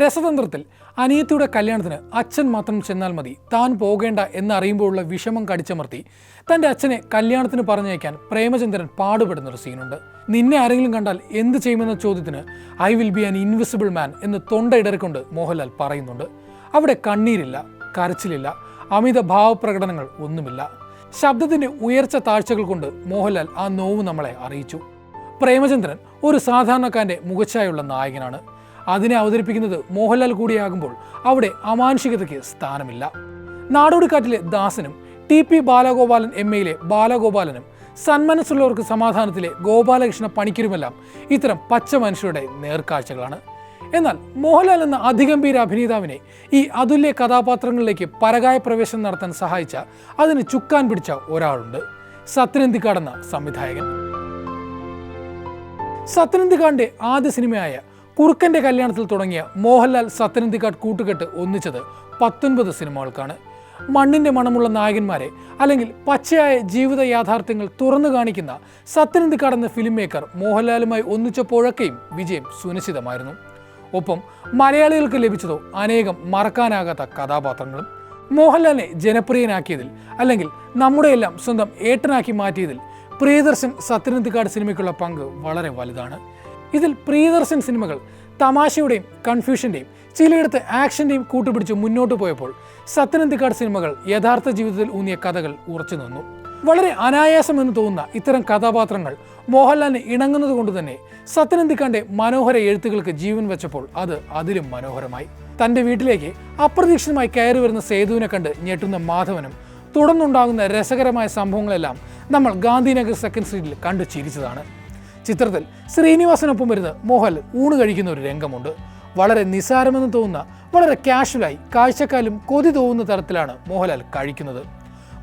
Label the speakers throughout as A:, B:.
A: രസതന്ത്രത്തിൽ അനിയത്തിയുടെ കല്യാണത്തിന് അച്ഛൻ മാത്രം ചെന്നാൽ മതി, താൻ പോകേണ്ട എന്നറിയുമ്പോഴുള്ള വിഷമം കടിച്ചമർത്തി തൻ്റെ അച്ഛനെ കല്യാണത്തിന് പറഞ്ഞയക്കാൻ പ്രേമചന്ദ്രൻ പാടുപെടുന്നൊരു സീനുണ്ട്. നിന്നെ ആരെങ്കിലും കണ്ടാൽ എന്ത് ചെയ്യുമെന്ന ചോദ്യത്തിന് I will be an invisible മാൻ എന്ന് തൊണ്ടയിടറിക്കൊണ്ട് മോഹൻലാൽ പറയുന്നുണ്ട്. അവിടെ കണ്ണീരില്ല, കരച്ചിലില്ല, അമിത ഭാവപ്രകടനങ്ങൾ ഒന്നുമില്ല. ശബ്ദത്തിൻ്റെ ഉയർച്ച താഴ്ചകൾ കൊണ്ട് മോഹൻലാൽ ആ നോവ് നമ്മളെ അറിയിച്ചു. പ്രേമചന്ദ്രൻ ഒരു സാധാരണക്കാരൻ്റെ മുഖച്ഛായുള്ള നായകനാണ്. അതിനെ അവതരിപ്പിക്കുന്നത് മോഹൻലാൽ കൂടിയാകുമ്പോൾ അവിടെ അമാനുഷികതയ്ക്ക് സ്ഥാനമില്ല. നാടോടിക്കാറ്റിലെ ദാസനും TP ബാലഗോപാലൻ MAയിലെ ബാലഗോപാലനും സന്മനസ്സുള്ളവർക്ക് സമാധാനത്തിലെ ഗോപാലകൃഷ്ണ പണിക്കരുമെല്ലാം ഇത്തരം പച്ച മനുഷ്യരുടെ നേർക്കാഴ്ചകളാണ്. എന്നാൽ മോഹൻലാൽ എന്ന അതിഗംഭീര അഭിനേതാവിനെ ഈ അതുല്യ കഥാപാത്രങ്ങളിലേക്ക് പരകായ പ്രവേശനം നടത്താൻ സഹായിച്ച, അതിന് ചുക്കാൻ പിടിച്ച ഒരാളുണ്ട്, സത്യനന്ദിക്കാട് എന്ന സംവിധായകൻ. സത്യനന്ദിക്കാടിൻ്റെ ആദ്യ സിനിമയായ കുറുക്കൻ്റെ കല്യാണത്തിൽ തുടങ്ങിയ മോഹൻലാൽ സത്യനന്ദിക്കാട് കൂട്ടുകെട്ട് ഒന്നിച്ചത് 19 സിനിമകൾക്കാണ്. മണ്ണിൻ്റെ മണമുള്ള നായകന്മാരെ അല്ലെങ്കിൽ പച്ചയായ ജീവിത യാഥാർത്ഥ്യങ്ങൾ തുറന്നു കാണിക്കുന്ന സത്യനന്ദിക്കാട് എന്ന ഫിലിം മേക്കർ മോഹൻലാലുമായി ഒന്നിച്ചപ്പോഴൊക്കെയും വിജയം സുനിശ്ചിതമായിരുന്നു. ഒപ്പം മലയാളികൾക്ക് ലഭിച്ചതോ അനേകം മറക്കാനാകാത്ത കഥാപാത്രങ്ങളും. മോഹൻലാലിനെ ജനപ്രിയനാക്കിയതിൽ അല്ലെങ്കിൽ നമ്മുടെയെല്ലാം സ്വന്തം ഏട്ടനാക്കി മാറ്റിയതിൽ പ്രിയദർശൻ സത്യനന്ദിക്കാട് സിനിമയ്ക്കുള്ള പങ്ക് വളരെ വലുതാണ്. ഇതിൽ പ്രിയദർശൻ സിനിമകൾ തമാശയുടെയും കൺഫ്യൂഷൻ്റെയും ചിലയിടത്ത് ആക്ഷൻ്റെയും കൂട്ടുപിടിച്ച് മുന്നോട്ട് പോയപ്പോൾ സത്യനന്ദിക്കാട് സിനിമകൾ യഥാർത്ഥ ജീവിതത്തിൽ ഊന്നിയ കഥകൾ ഉറച്ചു നിന്നു. വളരെ അനായാസമെന്ന് തോന്നുന്ന ഇത്തരം കഥാപാത്രങ്ങൾ മോഹൻലാലിന് ഇണങ്ങുന്നത് കൊണ്ട് തന്നെ സത്യനന്ദിക്കാടിൻ്റെ മനോഹര എഴുത്തുകൾക്ക് ജീവൻ വെച്ചപ്പോൾ അത് അതിലും മനോഹരമായി. തൻ്റെ വീട്ടിലേക്ക് അപ്രതീക്ഷിതമായി കയറി വരുന്ന സേതുവിനെ കണ്ട് ഞെട്ടുന്ന മാധവനും തുടർന്നുണ്ടാകുന്ന രസകരമായ സംഭവങ്ങളെല്ലാം നമ്മൾ ഗാന്ധിനഗർ സെക്കൻഡ് സ്ട്രീറ്റിൽ കണ്ടു ചിരിച്ചതാണ്. ചിത്രത്തിൽ ശ്രീനിവാസനൊപ്പം വരുന്ന മോഹൻലാൽ ഊണ് കഴിക്കുന്ന ഒരു രംഗമുണ്ട്. വളരെ നിസ്സാരമെന്ന് തോന്നുന്ന, വളരെ കാഷ്വലായി കാഴ്ചക്കാലും കൊതി തോന്നുന്ന തരത്തിലാണ് മോഹൻലാൽ കഴിക്കുന്നത്.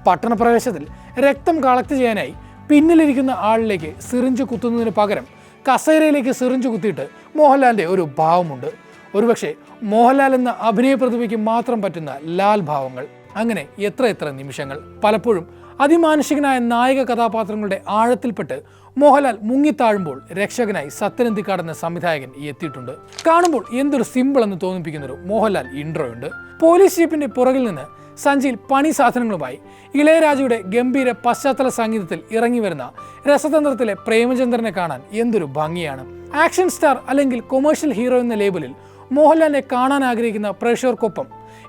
A: പട്ടണപ്രവേശത്തിൽ രക്തം കളക്ട് ചെയ്യാനായി പിന്നിലിരിക്കുന്ന ആളിലേക്ക് സിറിഞ്ച് കുത്തുന്നതിന് പകരം കസേരയിലേക്ക് സിറിഞ്ച് കുത്തിയിട്ട് മോഹൻലാലിൻ്റെ ഒരു ഭാവമുണ്ട്. ഒരുപക്ഷെ മോഹൻലാൽ എന്ന അഭിനയ പ്രതിഭയ്ക്ക് മാത്രം പറ്റുന്ന ലാൽ ഭാവങ്ങൾ. അങ്ങനെ എത്ര നിമിഷങ്ങൾ. പലപ്പോഴും അതിമാനുഷികനായ നായക കഥാപാത്രങ്ങളുടെ ആഴത്തിൽപ്പെട്ട് മോഹൻലാൽ മുങ്ങിത്താഴുമ്പോൾ രക്ഷകനായി സത്യനന്ദിക്കാട് എന്ന സംവിധായകൻ എത്തിയിട്ടുണ്ട്. കാണുമ്പോൾ എന്തൊരു സിമ്പിൾ എന്ന് തോന്നിപ്പിക്കുന്നൊരു മോഹൻലാൽ ഇൻട്രോ ഉണ്ട്. പോലീസ് ജീപ്പിന്റെ പുറകിൽ നിന്ന് സഞ്ചിയിൽ പണി സാധനങ്ങളുമായി ഇളയരാജയുടെ ഗംഭീര പശ്ചാത്തല സംഗീതത്തിൽ ഇറങ്ങി വരുന്ന രസതന്ത്രത്തിലെ പ്രേമചന്ദ്രനെ കാണാൻ എന്തൊരു ഭംഗിയാണ്. ആക്ഷൻ സ്റ്റാർ അല്ലെങ്കിൽ കൊമേഴ്ഷ്യൽ ഹീറോ എന്ന ലേബലിൽ മോഹൻലാലിനെ കാണാൻ ആഗ്രഹിക്കുന്ന പ്രേക്ഷകർക്കൊപ്പം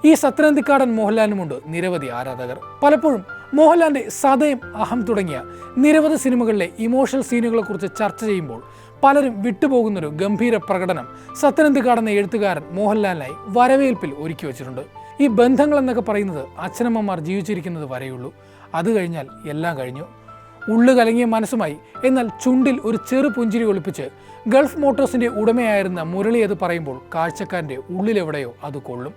A: ഈ സത്യനന്ദിക്കാടൻ മോഹൻലാലിനുമുണ്ട് നിരവധി ആരാധകർ. പലപ്പോഴും മോഹൻലാലിൻ്റെ സതയം, അഹം തുടങ്ങിയ നിരവധി സിനിമകളിലെ ഇമോഷണൽ സീനുകളെക്കുറിച്ച് ചർച്ച ചെയ്യുമ്പോൾ പലരും വിട്ടുപോകുന്നൊരു ഗംഭീര പ്രകടനം സത്യനന്ദിക്കാട് എന്ന എഴുത്തുകാരൻ മോഹൻലാലിനായി വരവേൽപ്പിൽ ഒരുക്കി വെച്ചിട്ടുണ്ട്. ഈ ബന്ധങ്ങൾ എന്നൊക്കെ പറയുന്നത് അച്ഛനമ്മമാർ ജീവിച്ചിരിക്കുന്നത് വരെയുള്ളൂ. അത് കഴിഞ്ഞാൽ എല്ലാം കഴിഞ്ഞു. ഉള്ളു കലങ്ങിയ മനസ്സുമായി എന്നാൽ ചുണ്ടിൽ ഒരു ചെറു പുഞ്ചിരി ഒളിപ്പിച്ച് ഗൾഫ് മോട്ടോഴ്സിൻ്റെ ഉടമയായിരുന്ന മുരളി അത് പറയുമ്പോൾ കാഴ്ചക്കാരൻ്റെ ഉള്ളിലെവിടെയോ അത് കൊള്ളും.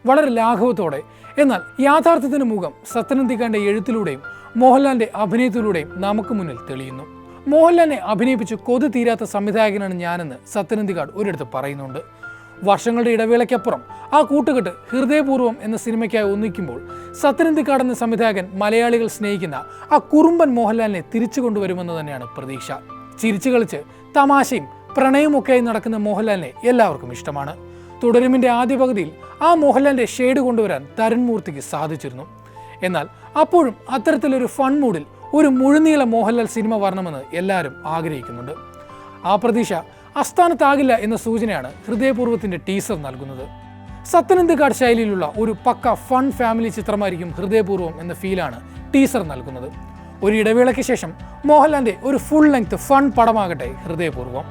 A: വളരെ ലാഘവത്തോടെ എന്നാൽ യാഥാർത്ഥ്യത്തിന് മുഖം സത്യനന്ദിക്കാടിൻ്റെ എഴുത്തിലൂടെയും മോഹൻലാലിൻ്റെ അഭിനയത്തിലൂടെയും നമുക്ക് മുന്നിൽ തെളിയുന്നു. മോഹൻലാലിനെ അഭിനയിപ്പിച്ച് കൊതി തീരാത്ത സംവിധായകനാണ് ഞാനെന്ന് സത്യനന്ദിക്കാട് ഒരിടത്ത് പറയുന്നുണ്ട്. വർഷങ്ങളുടെ ഇടവേളയ്ക്കപ്പുറം ആ കൂട്ടുകെട്ട് ഹൃദയപൂർവ്വം എന്ന സിനിമയ്ക്കായി ഒന്നിക്കുമ്പോൾ സത്യനന്ദിക്കാട് എന്ന സംവിധായകൻ മലയാളികൾ സ്നേഹിക്കുന്ന ആ കുറുമ്പൻ മോഹൻലാലിനെ തിരിച്ചു കൊണ്ടുവരുമെന്ന് തന്നെയാണ് പ്രതീക്ഷ. ചിരിച്ചു കളിച്ച് തമാശയും പ്രണയമൊക്കെയായി നടക്കുന്ന മോഹൻലാലിനെ എല്ലാവർക്കും ഇഷ്ടമാണ്. തുടരുമിൻ്റെ ആദ്യ പകുതിയിൽ ആ മോഹൻലാലിൻ്റെ ഷെയ്ഡ് കൊണ്ടുവരാൻ തരുൺ മൂർത്തിക്ക് സാധിച്ചിരുന്നു. എന്നാൽ അപ്പോഴും അത്തരത്തിലൊരു ഫൺ മൂഡിൽ ഒരു മുഴുനീള മോഹൻലാൽ സിനിമ വരണമെന്ന് എല്ലാവരും ആഗ്രഹിക്കുന്നുണ്ട്. ആ പ്രതീക്ഷ അസ്ഥാനത്താകില്ല എന്ന സൂചനയാണ് ഹൃദയപൂർവ്വത്തിൻ്റെ ടീസർ നൽകുന്നത്. സത്യനന്ദിക്കാട് ശൈലിയിലുള്ള ഒരു പക്ക ഫൺ ഫാമിലി ചിത്രമായിരിക്കും ഹൃദയപൂർവ്വം എന്ന ഫീലാണ് ടീസർ നൽകുന്നത്. ഒരു ഇടവേളയ്ക്ക് ശേഷം മോഹൻലാലിൻ്റെ ഒരു ഫുൾ ലെങ്ത് ഫൺ പടമാകട്ടെ ഹൃദയപൂർവ്വം.